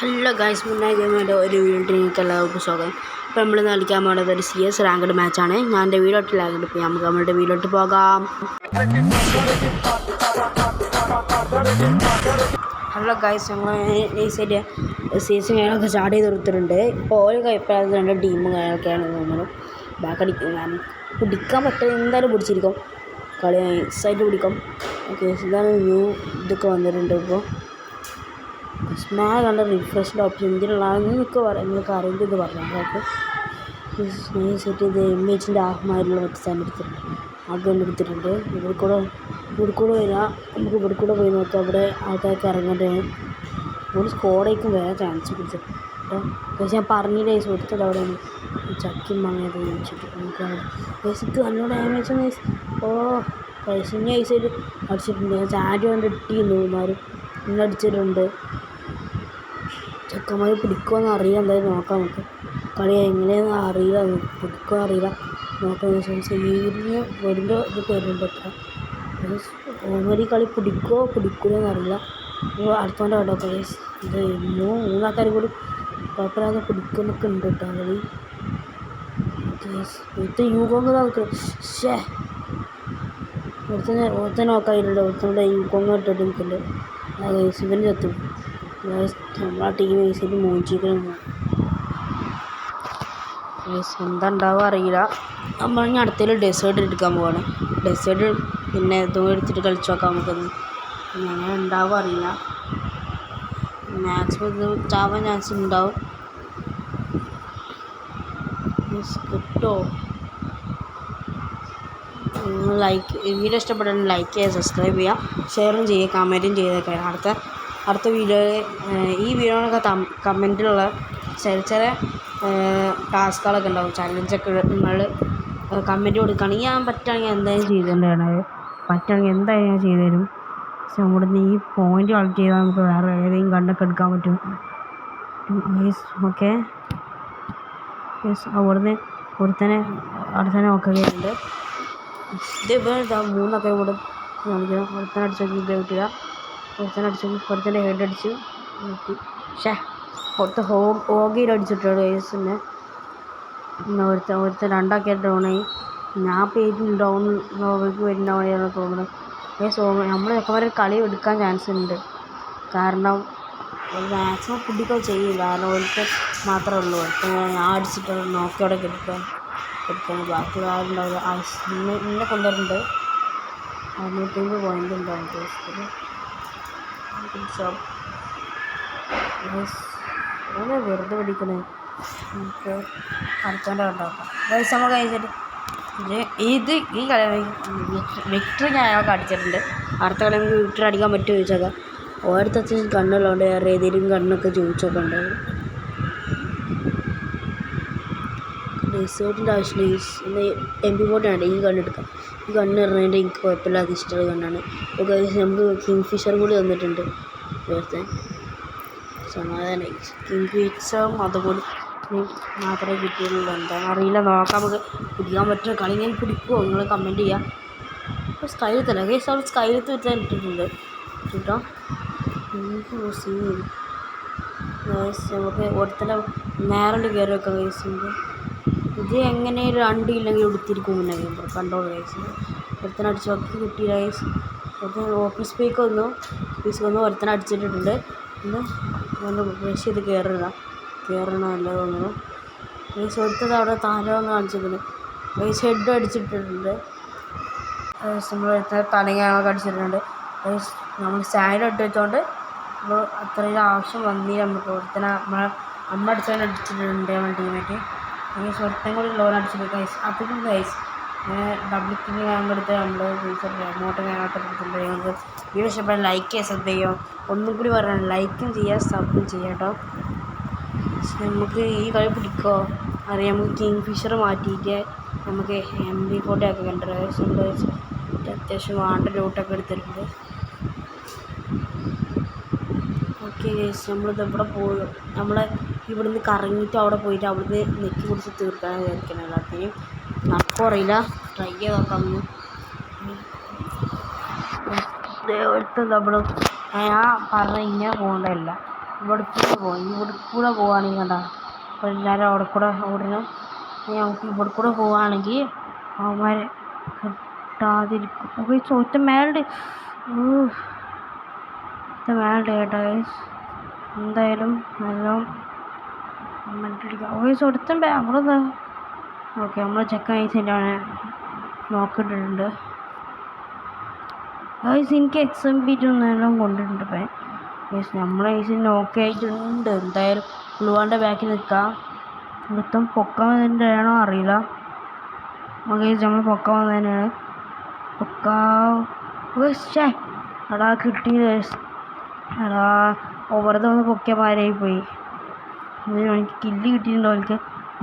Hello guys, മുന്നേ ഗെയിമിൻ്റെ ഒരു വീഡിയോയിലേക്ക് എല്ലാവർക്കും സ്വാഗതം. അപ്പോൾ നമ്മൾ കളിക്കാൻ പോകുന്നത് ഒരു CS റാങ്കഡ് മാച്ചാണ്. ഞാൻ എൻ്റെ വീഡിയോട്ട് ലാങ്കഡ് പോയി നമുക്ക് നമ്മളുടെ വീഡിയോട്ട് പോകാം. ഹലോ ഗൈസ്, ഞങ്ങൾ നൈസായിട്ട് CS കാര്യങ്ങളൊക്കെ സ്റ്റാർട്ട് ചെയ്ത് കൊടുത്തിട്ടുണ്ട്. ഇപ്പോൾ ഓരോ കൈപ്പാട് രണ്ട് ടീമും കാര്യങ്ങളൊക്കെയാണ് നമ്മൾ ബാക്ക് അടിക്കും. കാരണം പിടിക്കാൻ പറ്റും, എന്തായാലും പിടിച്ചിരിക്കും. കളി നൈസായിട്ട് പിടിക്കും. ഓക്കെ, ഇതാണ് ന്യൂ ഇതൊക്കെ വന്നിട്ടുണ്ട്. ഇപ്പോൾ സ്മാൾ കണ്ട റിഫ്രഷിൻ്റെ ഓപ്ഷൻ എന്തിനുള്ളതാണെന്ന് നിങ്ങൾക്ക് അറിയേണ്ടത് ഇത് പറഞ്ഞു. അതൊക്കെ സെറ്റ് ചെയ്ത് ഇമേജിൻ്റെ ഹാഫ്മാരിലുള്ള മറ്റു സാധനം എടുത്തിട്ടുണ്ട്. ആഗ്രഹം എടുത്തിട്ടുണ്ട്. ഇവിടെ കൂടെ വരിക, നമുക്ക് ഇവിടെ കൂടെ പോയി നോക്കാം. അവിടെ ആൾക്കാർക്ക് ഇറങ്ങേണ്ടതാണ്. ഒരു സ്കോഡേക്കും വരാൻ ചാൻസ് പിടിച്ചു കേട്ടോ. പക്ഷേ ഞാൻ പറഞ്ഞില്ലേ സുഹൃത്തുക്കൾ അവിടെ ചക്കും അങ്ങനെ ചോദിച്ചിട്ട് നമുക്ക് ബേസിക്ക് നല്ലോണം ഡാമേജ് പൈസ ഐസായിട്ട് അടിച്ചിട്ടുണ്ട്. ചാടി കൊണ്ട് ഇട്ടിരുന്നു ഇമാരും ഇന്നടിച്ചിട്ടുണ്ട്. ചെക്കന്മാർ പിടിക്കുമെന്ന് അറിയില്ല. എന്തായാലും നോക്കാം. നമുക്ക് കളി എങ്ങനെയാണെന്ന് അറിയില്ല, പിടിക്കുമെന്ന് അറിയില്ല. നോക്കാം. സീരിയസ് വരുമ്പോൾ ഇത് പേരുണ്ട്. ഓൾറെഡി കളി പിടിക്കൂലെന്ന് അറിയില്ല. അടുത്തോണ്ട് കേട്ടോ കേസ് ഇത് മൂന്നാൾക്കാരും കൂടി കുഴപ്പമില്ലാതെ പിടിക്കുന്നൊക്കെ ഉണ്ട് കേട്ടോ. കളി ഇത് യൂഗോങ് ശേ ഒരുത്തന്നെ നോക്കാറുണ്ട്. ഒരുത്തൻ്റെ യൂഗോങ് ഇട്ടിട്ട് നിൽക്കുന്നുണ്ട്. ശിവൻ ചത്തും നമ്മളാ ടീം ഐസിൽ മോചിക്കണം. എന്താ ഉണ്ടാവുക അറിയില്ല. നമ്മൾ ഇനി അടുത്തതിൽ ഡെസേർട്ട് എടുക്കാൻ പോവാണ്. ഡെസേർട്ട് പിന്നെ ഇതും എടുത്തിട്ട് കളിച്ച് നോക്കാം. നമുക്കൊന്ന് അങ്ങനെ ഉണ്ടാവുക അറിയില്ല. മാക്സിമം ഇത് ചാവാൻ ചാൻസ് ഉണ്ടാവും. കിട്ടോ ലൈക്ക് വീഡിയോ ഇഷ്ടപ്പെട്ടാൽ ലൈക്ക് ചെയ്യുക, സബ്സ്ക്രൈബ് ചെയ്യുക, ഷെയറും ചെയ്യുക, കമൻറ്റും ചെയ്തൊക്കെ. അടുത്ത വീഡിയോയിൽ ഈ വീഡിയോയിലൊക്കെ കമൻറ്റിലുള്ള ചെറിയ ടാസ്കുകളൊക്കെ ഉണ്ടാവും. ചലഞ്ചൊക്കെ നിങ്ങൾ കമൻറ്റ് കൊടുക്കുകയാണെങ്കിൽ ഞാൻ പറ്റുകയാണെങ്കിൽ എന്തായാലും ചെയ്തുകൊണ്ടാണ്. പറ്റുകയാണെങ്കിൽ എന്തായാലും ഞാൻ ചെയ്തു തരും. പക്ഷെ ഇവിടുന്ന് ഈ പോയിൻ്റ് കളക്ട് ചെയ്താൽ നമുക്ക് വേറെ ഏതെങ്കിലും കണ്ടൊക്കെ എടുക്കാൻ പറ്റും. ഓക്കെ അവിടുന്ന് ഒരുത്തനെ നോക്കുകയുണ്ട്. ഇത് മൂന്നൊക്കെ ഇവിടെ കാണിക്കണം. ഒരുത്തനെ അടിച്ചോക്കി കിട്ടില്ല. ഒരുത്തൻ്റെ ഹെഡ് അടിച്ച് നോക്കി. പക്ഷേ പുറത്ത് ഹോഗിയിൽ അടിച്ചിട്ടുണ്ട് കേസിനെ. ഒരുത്തൻ രണ്ടാക്കിയിട്ട് ഡൗണായി. ഞാൻ പേജ് ഡൗൺ വരുന്ന വഴിയാണ് തോന്നുന്നത്. നമ്മൾ ചെക്കന്മാരെ കളി എടുക്കാൻ ചാൻസ് ഉണ്ട്. കാരണം മാക്സിമം പിടിക്കുകയോ ചെയ്യും. കാരണം ഒരുത്തൻ മാത്രമേ ഉള്ളൂ. ഞാൻ അടിച്ചിട്ടുള്ള നോക്കിയോടെ എടുക്കാൻ ബാക്കി ആരുണ്ടാവില്ല. ഇന്നെ കൊണ്ടുവരുന്നുണ്ട്. 650 പോയിൻ്റ് ഉണ്ടാവും കേസിൽ. അങ്ങനെ വെറുതെ പിടിക്കണേ. നമുക്ക് അടുത്തോണ്ട് ഉണ്ടാക്കാം. പൈസ നമ്മൾ കഴിച്ചിട്ട് ഈ കളി വിക്ടറി ഞാൻ അയാൾക്ക് അടിച്ചിട്ടുണ്ട്. അടുത്ത കളി നമുക്ക് വിക്ടറി അടിക്കാൻ പറ്റുമോ ചോദിച്ചേക്കാം. ഓരോരുത്തർ കണ്ണുള്ളതുകൊണ്ട് വേറെ ഏതെങ്കിലും കണ്ണൊക്കെ ചോദിച്ചൊക്കെ ഉണ്ടാവും. റിസോർട്ടിൻ്റെ ആവശ്യമില്ല. MP40 ഈ കണ്ണെടുക്കാം. ഈ കണ്ണ് ഇറങ്ങേണ്ട എനിക്ക് കുഴപ്പമില്ലാത്ത ഇഷ്ടമുള്ള കണ്ണാണ്. ഓക്കെ, നമുക്ക് കിങ് ഫിഷറും കൂടി തന്നിട്ടുണ്ട്. വേറെ സമാധാനമായി. കിങ് ഫിഷറും അതുപോലെ മാത്രമേ കിട്ടിയുള്ളൂ. എന്താണെന്ന് അറിയില്ല. നോക്കാം. നമുക്ക് പിടിക്കാൻ പറ്റുന്ന കളി ഞാൻ പിടിക്കുമോ നിങ്ങൾ കമൻറ്റ് ചെയ്യാം. അപ്പോൾ സ്കൈലത്തല്ല കേസ് അവർ സ്കൈലത്ത് വെച്ചാൽ ഇട്ടിട്ടുണ്ട് കേട്ടോ. നമുക്ക് ഒരുത്തന്നെ നേരണ്ട് കയറി വെക്കാം. കേസുണ്ട് ഇത് എങ്ങനെ 2 ഇല്ലെങ്കിൽ എടുത്തിരിക്കും. മുന്നേ കണ്ടോളൂ കേസ്. ഒരുത്തനെ അടിച്ച് നോക്കി കിട്ടി കേസ്. ഒരുത്തൻ ഓഫീസ് സ്പീക്ക് വന്നു ഒരുത്തനെ അടിച്ചിട്ടുണ്ട്. പിന്നെ ബ്രഷ് ചെയ്ത് കയറണമല്ലോ തോന്നുന്നു. കേസ് ഒരുത്തത് അവിടെ താരമൊന്നും കാണിച്ചിട്ടുണ്ട്. കേസ് ഹെഡ് അടിച്ചിട്ടിട്ടുണ്ട്. നമ്മൾ തലങ്ങനൊക്കെ അടിച്ചിട്ടുണ്ട്. നമ്മൾ സാൻഡ് ഇട്ട് വെച്ചോണ്ട് അപ്പോൾ അത്രയും ആവശ്യം വന്നില്ല. നമുക്ക് ഒരുത്തനെ അമ്മ അടിച്ചവനെ അടിച്ചിട്ടുണ്ട് നമ്മുടെ ടീമേറ്റ്. ഗൈസ് ഒരുത്തൻ കൂടി ലോൺ അടിച്ചിട്ട് ഗൈസ് അധികം ഗൈസ് ഡബ്ല്യൂക്കിന് ഞങ്ങളെടുത്ത് നമ്മൾ എമൗണ്ട് ഞങ്ങൾക്ക് എടുത്തിട്ടുണ്ട്. ഞങ്ങൾക്ക് വീഡിയോ ഇഷ്ടപ്പെടാൻ ലൈക്ക് ചെയ്യുക, സബ് ചെയ്യുക. ഒന്നും കൂടി പറയണം, ലൈക്കും ചെയ്യുക, സബും ചെയ്യാം കേട്ടോ. നമുക്ക് ഈ കളി പിടിക്കുമോ അറിയാം. നമുക്ക് കിങ് ഫിഷർ മാറ്റിയിട്ട് നമുക്ക് MP40 ഒക്കെ കണ്ടിട്ടുണ്ട്. അത്യാവശ്യം വേണ്ട ലൂട്ടൊക്കെ എടുത്തിട്ടുണ്ട്. ഓക്കെ ഗൈസ്, നമ്മളിത് ഇവിടെ പോയി ഇവിടുന്ന് കറങ്ങിയിട്ട് അവിടെ പോയിട്ട് അവിടുന്ന് നെക്കി പിടിച്ച് തീർക്കാൻ വിചാരിക്കണം. എല്ലാത്തിനും നടക്കും അറിയില്ല. ട്രൈ ചെയ്ത് നോക്കാം. നമ്മൾ ഞാൻ പറഞ്ഞ ഇങ്ങനെ പോകേണ്ടതല്ല. ഇവിടെ കൂടെ പോവുകയാണെങ്കിൽ കണ്ട അപ്പോൾ എല്ലാവരും അവിടെ കൂടെ ഓടണം. നമുക്ക് ഇവിടെ കൂടെ പോവുകയാണെങ്കിൽ അവന്മാരെ കിട്ടാതിരിക്കും. അപ്പോൾ ഈ ചോറ്റ മേലുണ്ട് മേലുണ്ട് കേട്ടോ ഗൈസ്. എന്തായാലും നല്ല മറ്റടിക്കാം. ഓ ഒരുത്തണ്ട് നമ്മളത് ഓക്കെ നമ്മൾ ചെക്കൻ ഐസിൻ്റാണ് നോക്കിയിട്ടുണ്ട് ഗൈസ്. എനിക്ക് XMP2 എന്നെല്ലാം കൊണ്ടിട്ടുണ്ട് ഇപ്പം ഗൈസ്. നമ്മളെ ഐസിൽ നോക്കി ആയിട്ടുണ്ട്. എന്തായാലും ഗ്ലൂവാൻ്റെ ബാക്കിൽ നിൽക്കാം. മൊത്തം പൊക്കം വന്നതിൻ്റെയാണോ അറിയില്ല. ഗൈസ് നമ്മൾ പൊക്കം വന്നത് തന്നെയാണ്. പൊക്കാ എടാ കിട്ടി ഗൈസ്. എടാ വെറുതെ ഒന്ന് പൊക്കിയമാരായി പോയി. എനിക്ക് കില്ല് കിട്ടിയിട്ടുണ്ടോ? എനിക്ക്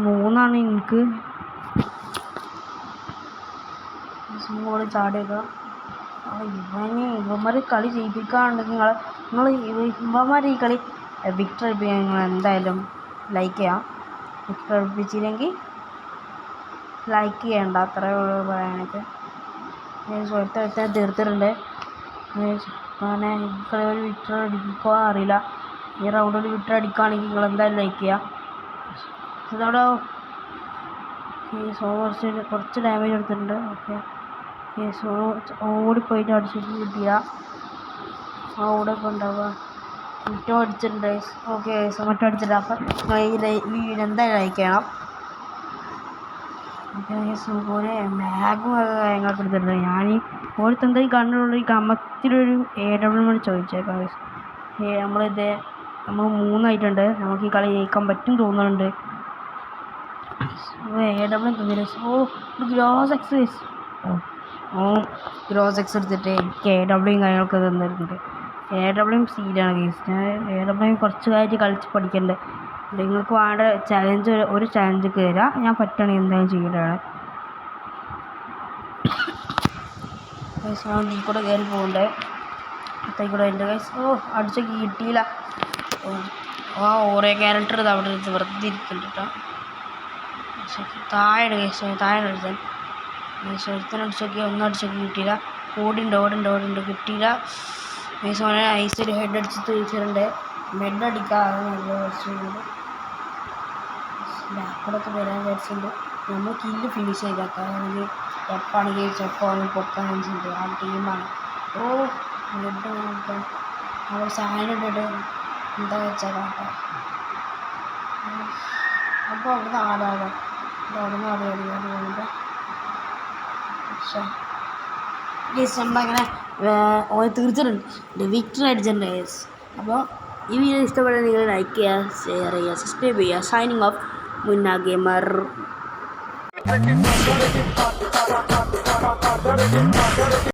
3 എനിക്ക് ചാടിയേക്കുക. ഇവന്മാർ കളി ചെയ്യിപ്പിക്കാനുണ്ടെങ്കിൽ നിങ്ങൾ ഇവന്മാർ ഈ കളി വിക്ടർ അടിപ്പിക്കാൻ നിങ്ങൾ എന്തായാലും ലൈക്ക് ചെയ്യാം. വിക്ടർ അടിപ്പിച്ചില്ലെങ്കിൽ ലൈക്ക് ചെയ്യണ്ട, അത്രയേ ഉള്ളൂ പറയാനൊക്കെ. ഒരുത്തൻ തീർത്തിട്ടുണ്ട്. അങ്ങനെ ഈ കളി ഒരു വിക്ടർ അടിപ്പിക്കുക അറിയില്ല. ഈ റൗണ്ട് ഒരു വിക്ടർ അടിക്കുകയാണെങ്കിൽ നിങ്ങൾ എന്തായാലും ലൈക്ക് ചെയ്യാം. ഇതവിടെ കുറച്ച് ഡാമേജ് എടുത്തിട്ടുണ്ട്. ഓക്കെ ഓടിപ്പോയിട്ട് അടിച്ചിട്ട് കിട്ടിയ ഓടെ ഇപ്പോൾ ഉണ്ടാവുക മറ്റോ അടിച്ചിട്ടുണ്ട്. ഓക്കെ മറ്റോ അടിച്ചിട്ടുണ്ട്. അപ്പം ഈ എന്തായാലും ലൈക്ക് ചെയ്യണം. ഓക്കെ മാഗും കാര്യങ്ങളൊക്കെ എടുത്തിട്ടുണ്ട്. ഞാൻ ഓരോരുത്തന്തായി കണ്ടുള്ള ഈ കമ്മത്തിലൊരു AW ചോദിച്ചേക്കാം. നമ്മൾ 3 ആയിട്ടുണ്ട്. നമുക്ക് ഈ കളി ജയിക്കാൻ പറ്റും തോന്നുന്നുണ്ട്. AW തന്നില്ല. ഗ്രോസ് എക്സ് ഗ്രോസ് എക്സ് എടുത്തിട്ട് എനിക്ക് AWയും കാര്യങ്ങളൊക്കെ തന്നിട്ടുണ്ട്. AWയും സീലാണ് കേസ്. ഞാൻ AW കുറച്ച് കാര്യമായിട്ട് കളിച്ച് പഠിക്കണ്ടേ. നിങ്ങൾക്ക് വേണ്ട ഒരു ചാലഞ്ച് കയറുക. ഞാൻ പറ്റുകയാണെങ്കിൽ എന്തായാലും ചെയ്യേണ്ടതാണ്. ഇതിൽ കൂടെ കയറി പോകണ്ടേ അത്തേക്കൂടെ എൻ്റെ കൈസ്. അടിച്ച കിട്ടിയില്ല. ഓരോ ക്യാരക്ടർ ഇത് അവിടെ വെറുതെ ഇരിക്കുന്നുണ്ട് കേട്ടോ. താഴെ താഴെ അടിച്ചാൽ ഒരുത്തനടിച്ചൊക്കെ ഒന്നടിച്ചൊക്കെ കിട്ടിയില്ല. ഓടുണ്ട് കിട്ടിയില്ല. മീസോനെ ഐസിൽ ഹെഡ് അടിച്ച് തീർച്ചിട്ടുണ്ട്. ഹെഡ് അടിക്കാതെ നല്ല കുറച്ചുകൊണ്ട് ബാക്കോടൊക്കെ വരാൻ വിചാരിച്ചിട്ടുണ്ട്. നമ്മൾ കില്ല് ഫിനിഷ് ചെയ്തേക്കാം. അല്ലെങ്കിൽ എപ്പാണെങ്കിൽ ചെപ്പാണെങ്കിൽ പൊക്കാൻ വെച്ചിട്ടുണ്ട്. ആ ടീമാണ്. ഹെഡ് നോക്കാം. അവർ സാധനം ഇട്ടിട്ട് എന്താ വെച്ചാൽ കാട്ടാം. അപ്പോൾ അവിടുന്ന് ആടാകാം. അവിടുന്ന് ആടി പോകുമ്പോൾ നമ്മളങ്ങനെ തീർച്ചയായിട്ടും വിക്ടർ അടിച്ചിട്ടുണ്ട് ഗൈസ്. അപ്പോൾ ഈ വീഡിയോ ഇഷ്ടപ്പെട്ടാൽ നിങ്ങൾ ലൈക്ക് ചെയ്യുക, ഷെയർ ചെയ്യുക, സബ്സ്ക്രൈബ് ചെയ്യുക. സൈനിങ് ഓഫ് മുന്ന ഗെയിമർ.